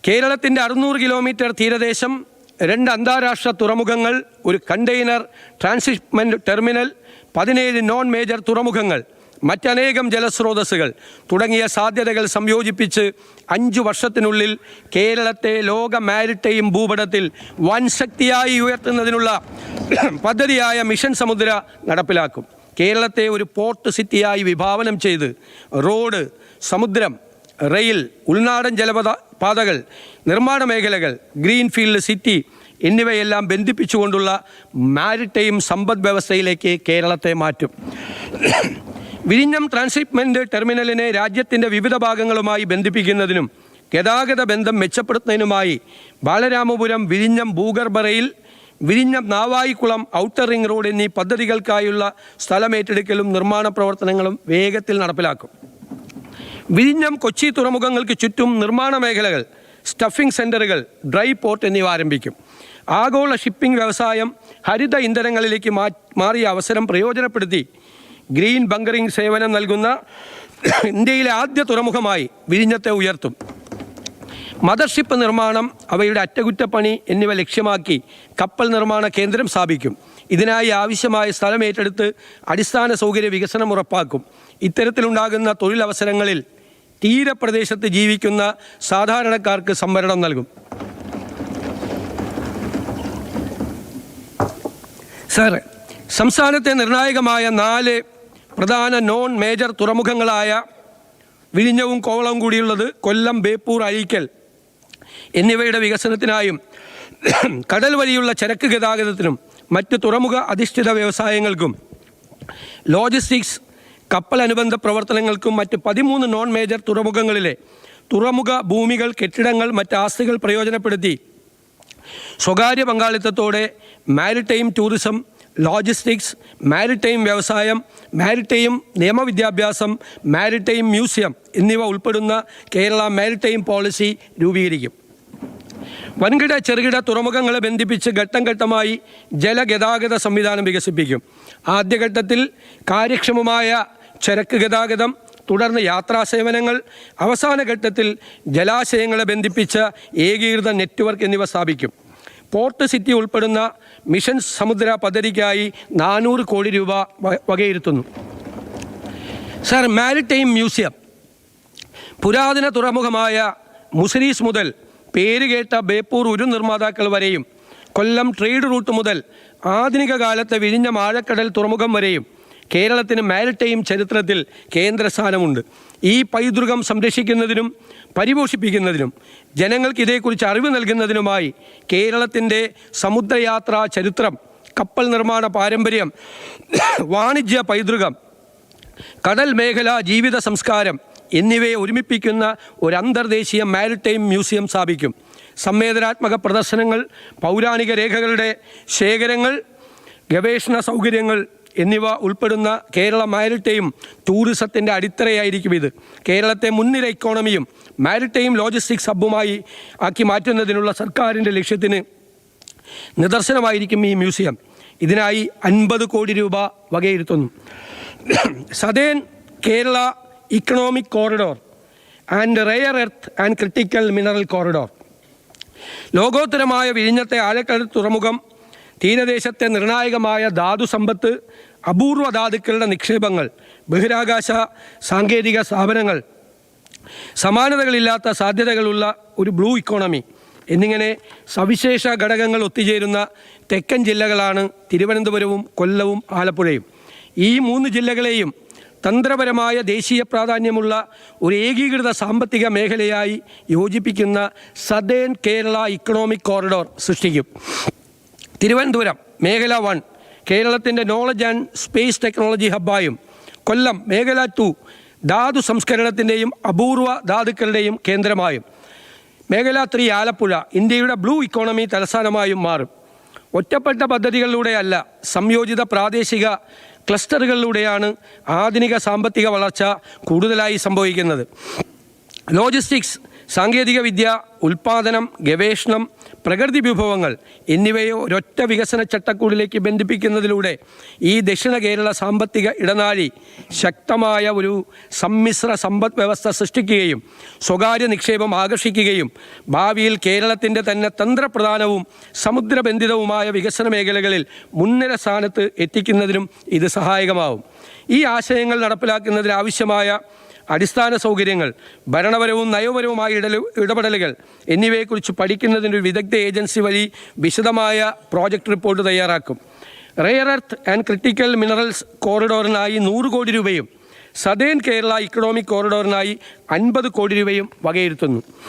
കേരളത്തിൻ്റെ 600 കിലോമീറ്റർ തീരദേശം, 2 അന്താരാഷ്ട്ര തുറമുഖങ്ങൾ, ഒരു container transhipment terminal, 17 non major തുറമുഖങ്ങൾ, മറ്റനേകം ജലസ്രോതസ്സുകൾ തുടങ്ങിയ സാധ്യതകൾ സംയോജിപ്പിച്ച് 5 വർഷത്തിനുള്ളിൽ കേരളത്തെ ലോക മാരിടൈം ഭൂപടത്തിൽ വൻ ശക്തിയായി ഉയർത്തുന്നതിനുള്ള പദ്ധതിയായ മിഷൻ സമുദ്ര നടപ്പിലാക്കും. കേരളത്തെ ഒരു പോർട്ട് സിറ്റിയായി വിഭാവനം ചെയ്ത് റോഡ്, സമുദ്രം, റെയിൽ, ഉൾനാടൻ ജലപാതകൾ, നിർമ്മാണ മേഖലകൾ, ഗ്രീൻഫീൽഡ് സിറ്റി എന്നിവയെല്ലാം ബന്ധിപ്പിച്ചുകൊണ്ടുള്ള മാരിടൈം സമ്പദ് വ്യവസ്ഥയിലേക്ക് കേരളത്തെ മാറ്റും. വിഴിഞ്ഞം ട്രാൻസ്ഷിപ്മെൻറ്റ് ടെർമിനലിനെ രാജ്യത്തിൻ്റെ വിവിധ ഭാഗങ്ങളുമായി ബന്ധിപ്പിക്കുന്നതിനും ഗതാഗത ബന്ധം മെച്ചപ്പെടുത്തുന്നതിനുമായി ബാലരാമപുരം വിഴിഞ്ഞം ഭൂഗർഭ റെയിൽ, വിഴിഞ്ഞം നാവായിക്കുളം ഔട്ടർ റിംഗ് റോഡ് എന്നീ പദ്ധതികൾക്കായുള്ള സ്ഥലമേറ്റെടുക്കലും നിർമ്മാണ പ്രവർത്തനങ്ങളും വേഗത്തിൽ നടപ്പിലാക്കും. വിഴിഞ്ഞം, കൊച്ചി തുറമുഖങ്ങൾക്ക് ചുറ്റും നിർമ്മാണ മേഖലകൾ, സ്റ്റഫിംഗ് സെൻ്ററുകൾ, ഡ്രൈ പോർട്ട് എന്നിവ ആരംഭിക്കും. ആഗോള ഷിപ്പിംഗ് വ്യവസായം ഹരിത ഇന്ധനങ്ങളിലേക്ക് മാറിയ അവസരം പ്രയോജനപ്പെടുത്തി ഗ്രീൻ ബങ്കറിംഗ് സേവനം നൽകുന്ന ഇന്ത്യയിലെ ആദ്യ തുറമുഖമായി വിഴിഞ്ഞത്തെ ഉയർത്തും. മദർഷിപ്പ് നിർമ്മാണം, അവയുടെ അറ്റകുറ്റപ്പണി എന്നിവ ലക്ഷ്യമാക്കി കപ്പൽ നിർമ്മാണ കേന്ദ്രം സ്ഥാപിക്കും. ഇതിനായി ആവശ്യമായ സ്ഥലം ഏറ്റെടുത്ത് അടിസ്ഥാന സൗകര്യ വികസനം ഉറപ്പാക്കും. ഇത്തരത്തിലുണ്ടാകുന്ന തൊഴിലവസരങ്ങളിൽ തീരപ്രദേശത്ത് ജീവിക്കുന്ന സാധാരണക്കാർക്ക് സംവരണം നൽകും. സർ, സംസ്ഥാനത്തെ നിർണായകമായ 4 പ്രധാന നോൺ മേജർ തുറമുഖങ്ങളായ വിഴിഞ്ഞവും കോവളവും കൂടിയുള്ളത് കൊല്ലം, ബേപ്പൂർ, അഴീക്കൽ എന്നിവയുടെ വികസനത്തിനായും കടൽ വഴിയുള്ള ചരക്ക് ഗതാഗതത്തിനും മറ്റ് തുറമുഖ അധിഷ്ഠിത വ്യവസായങ്ങൾക്കും ലോജിസ്റ്റിക്സ്, കപ്പൽ അനുബന്ധ പ്രവർത്തനങ്ങൾക്കും മറ്റ് 13 നോൺ മേജർ തുറമുഖങ്ങളിലെ തുറമുഖ ഭൂമികൾ, കെട്ടിടങ്ങൾ, മറ്റ് ആസ്തികൾ പ്രയോജനപ്പെടുത്തി സ്വകാര്യ പങ്കാളിത്തത്തോടെ മാരിടൈം ടൂറിസം, ലോജിസ്റ്റിക്സ്, മാരിടൈം വ്യവസായം, മാരിടൈം നിയമവിദ്യാഭ്യാസം, മാരിടൈം മ്യൂസിയം എന്നിവ ഉൾപ്പെടുന്ന കേരള മാരിടൈം പോളിസി രൂപീകരിക്കും. വൻകിട ചെറുകിട തുറമുഖങ്ങളെ ബന്ധിപ്പിച്ച് ഘട്ടം ഘട്ടമായി ജലഗതാഗത സംവിധാനം വികസിപ്പിക്കും. ആദ്യഘട്ടത്തിൽ കാര്യക്ഷമമായ ചരക്ക് ഗതാഗതം, തുടർന്ന് യാത്രാസേവനങ്ങൾ, അവസാന ഘട്ടത്തിൽ ജലാശയങ്ങളെ ബന്ധിപ്പിച്ച ഏകീകൃത നെറ്റ്വർക്ക് എന്നിവ സ്ഥാപിക്കും. പോർട്ട് സിറ്റി ഉൾപ്പെടുന്ന മിഷൻ സമുദ്ര പദ്ധതിക്കായി 400 കോടി രൂപ വകയിരുത്തുന്നു. സർ, മാരിടൈം മ്യൂസിയം പുരാതന തുറമുഖമായ മുസിരീസ് മുതൽ പേരുകേട്ട ബേപ്പൂർ ഉരു നിർമ്മാതാക്കൾ വരെയും, കൊല്ലം ട്രേഡ് റൂട്ട് മുതൽ ആധുനിക കാലത്തെ വിഴിഞ്ഞം ആഴക്കടൽ തുറമുഖം വരെയും കേരളത്തിന് മാരിടൈം ചരിത്രത്തിൽ കേന്ദ്രസ്ഥാനമുണ്ട്. ഈ പൈതൃകം സംരക്ഷിക്കുന്നതിനും പരിപോഷിപ്പിക്കുന്നതിനും ജനങ്ങൾക്ക് ഇതേക്കുറിച്ച് അറിവ് നൽകുന്നതിനുമായി കേരളത്തിൻ്റെ സമുദ്രയാത്രാ ചരിത്രം, കപ്പൽ നിർമ്മാണ പാരമ്പര്യം, വാണിജ്യ പൈതൃകം, കടൽ മേഖല ജീവിത സംസ്കാരം എന്നിവയെ ഒരുമിപ്പിക്കുന്ന ഒരു അന്തർദേശീയ മാരിടൈം മ്യൂസിയം സ്ഥാപിക്കും. സംവേദനാത്മക പ്രദർശനങ്ങൾ, പൗരാണിക രേഖകളുടെ ശേഖരങ്ങൾ, ഗവേഷണ സൗകര്യങ്ങൾ എന്നിവ ഉൾപ്പെടുന്ന കേരള മാരിടൈം ടൂറിസത്തിൻ്റെ അടിത്തറയായിരിക്കും ഇത്. കേരളത്തെ മുൻനിര ഇക്കോണമിയും മാരിടൈം ലോജിസ്റ്റിക്സ് ഹബ്ബുമായി ആക്കി മാറ്റുന്നതിനുള്ള സർക്കാരിൻ്റെ ലക്ഷ്യത്തിന് നിദർശനമായിരിക്കും ഈ മ്യൂസിയം. ഇതിനായി 50 കോടി രൂപ വകയിരുത്തുന്നു. Southern Kerala economic corridor and rare earth and critical mineral corridor. ലോകോത്തരമായ വിഴിഞ്ഞത്തെ ആഴക്കടൽ തുറമുഖം തീരദേശത്തെ നിർണായകമായ ധാതു സമ്പത്ത്, അപൂർവ ധാതുക്കളുടെ നിക്ഷേപങ്ങൾ, ബഹിരാകാശ സാങ്കേതിക സ്ഥാപനങ്ങൾ, സമാനതകളില്ലാത്ത സാധ്യതകളുള്ള ഒരു ബ്ലൂ ഇക്കോണമി എന്നിങ്ങനെ സവിശേഷ ഘടകങ്ങൾ ഒത്തുചേരുന്ന തെക്കൻ ജില്ലകളാണ് തിരുവനന്തപുരവും കൊല്ലവും ആലപ്പുഴയും. ഈ 3 ജില്ലകളെയും തന്ത്രപരമായ ദേശീയ പ്രാധാന്യമുള്ള ഒരു ഏകീകൃത സാമ്പത്തിക മേഖലയായി യോജിപ്പിക്കുന്ന സതേൺ കേരള ഇക്കണോമിക് കോറിഡോർ സൃഷ്ടിക്കും. തിരുവനന്തപുരം മേഖല 1 കേരളത്തിൻ്റെ നോളജ് ആൻഡ് സ്പേസ് ടെക്നോളജി ഹബ്ബായും, കൊല്ലം മേഖല 2 ധാതു സംസ്കരണത്തിൻ്റെയും അപൂർവ ധാതുക്കളുടെയും കേന്ദ്രമായും, മേഖല 3 ആലപ്പുഴ ഇന്ത്യയുടെ ബ്ലൂ ഇക്കോണമി തലസ്ഥാനമായും മാറും. ഒറ്റപ്പെട്ട പദ്ധതികളിലൂടെയല്ല, സംയോജിത പ്രാദേശിക ക്ലസ്റ്ററുകളിലൂടെയാണ് ആധുനിക സാമ്പത്തിക വളർച്ച കൂടുതലായി സംഭവിക്കുന്നത്. ലോജിസ്റ്റിക്സ് സാങ്കേതികവിദ്യ, ഉൽപ്പാദനം, ഗവേഷണം, പ്രകൃതി വിഭവങ്ങൾ എന്നിവയെ ഒരൊറ്റ വികസന ചട്ടക്കൂടിലേക്ക് ബന്ധിപ്പിക്കുന്നതിലൂടെ ഈ ദക്ഷിണ കേരള സാമ്പത്തിക ഇടനാഴി ശക്തമായ ഒരു സമ്മിശ്ര സമ്പദ് വ്യവസ്ഥ സൃഷ്ടിക്കുകയും സ്വകാര്യ നിക്ഷേപം ആകർഷിക്കുകയും ഭാവിയിൽ കേരളത്തിൻ്റെ തന്നെ തന്ത്രപ്രധാനവും സമുദ്രബന്ധിതവുമായ വികസന മേഖലകളിൽ മുൻനിര സ്ഥാനത്ത് എത്തിക്കുന്നതിനും ഇത് സഹായകമാവും. ഈ ആശയങ്ങൾ നടപ്പിലാക്കുന്നതിന് ആവശ്യമായ അടിസ്ഥാന സൗകര്യങ്ങൾ, ഭരണപരവും നയപരവുമായ ഇടപെടലുകൾ എന്നിവയെക്കുറിച്ച് പഠിക്കുന്നതിനൊരു വിദഗ്ധ ഏജൻസി വഴി വിശദമായ പ്രോജക്റ്റ് റിപ്പോർട്ട് തയ്യാറാക്കും. Rare earth and critical minerals കോറിഡോറിനായി 100 കോടി രൂപയും സദേൺ കേരള ഇക്കണോമിക് കോറിഡോറിനായി 50 കോടി രൂപയും വകയിരുത്തുന്നു.